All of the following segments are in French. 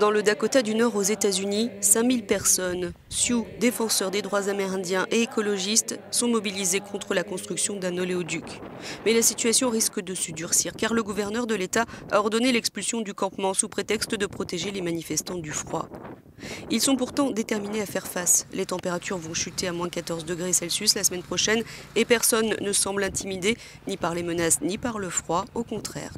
Dans le Dakota du Nord aux États-Unis, 5000 personnes, Sioux, défenseurs des droits amérindiens et écologistes, sont mobilisés contre la construction d'un oléoduc. Mais la situation risque de se durcir car le gouverneur de l'État a ordonné l'expulsion du campement sous prétexte de protéger les manifestants du froid. Ils sont pourtant déterminés à faire face. Les températures vont chuter à moins 14 degrés Celsius la semaine prochaine et personne ne semble intimidé ni par les menaces ni par le froid, au contraire.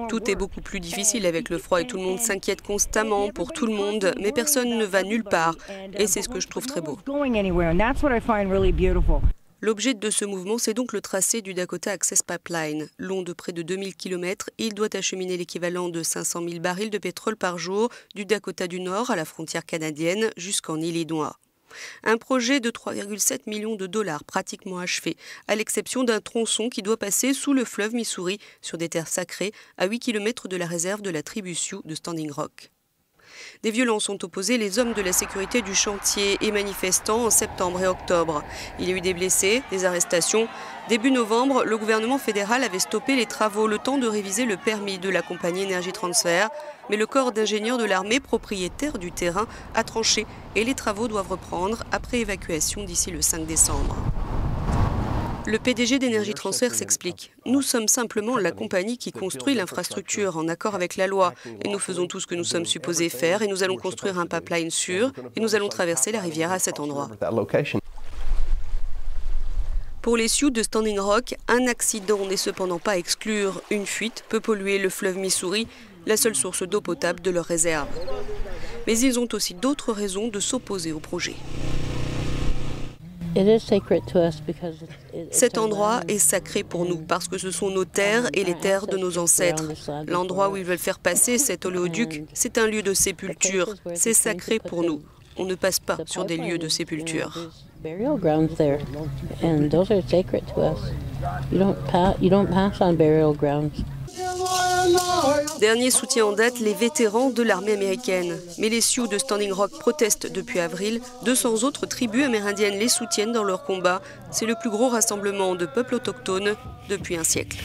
Tout est beaucoup plus difficile avec le froid et tout le monde s'inquiète constamment pour tout le monde, mais personne ne va nulle part. Et c'est ce que je trouve très beau. L'objet de ce mouvement, c'est donc le tracé du Dakota Access Pipeline. Long de près de 2000 km, il doit acheminer l'équivalent de 500 000 barils de pétrole par jour du Dakota du Nord à la frontière canadienne jusqu'en Illinois. Un projet de 3,7 millions de dollars pratiquement achevé, à l'exception d'un tronçon qui doit passer sous le fleuve Missouri sur des terres sacrées à 8 km de la réserve de la tribu Sioux de Standing Rock. Des violences ont opposé les hommes de la sécurité du chantier et manifestants en septembre et octobre. Il y a eu des blessés, des arrestations. Début novembre, le gouvernement fédéral avait stoppé les travaux le temps de réviser le permis de la compagnie Energy Transfer. Mais le corps d'ingénieurs de l'armée propriétaire du terrain a tranché et les travaux doivent reprendre après évacuation d'ici le 5 décembre. Le PDG d'Energy Transfer s'explique. Nous sommes simplement la compagnie qui construit l'infrastructure en accord avec la loi. Et nous faisons tout ce que nous sommes supposés faire et nous allons construire un pipeline sûr et nous allons traverser la rivière à cet endroit. Pour les Sioux de Standing Rock, un accident n'est cependant pas à exclure. Une fuite peut polluer le fleuve Missouri, la seule source d'eau potable de leur réserve. Mais ils ont aussi d'autres raisons de s'opposer au projet. Cet endroit est sacré pour nous parce que ce sont nos terres et les terres de nos ancêtres. L'endroit où ils veulent faire passer cet oléoduc, c'est un lieu de sépulture. C'est sacré pour nous. On ne passe pas sur des lieux de sépulture. Dernier soutien en date, les vétérans de l'armée américaine. Mais les Sioux de Standing Rock protestent depuis avril. 200 autres tribus amérindiennes les soutiennent dans leur combat. C'est le plus gros rassemblement de peuples autochtones depuis un siècle.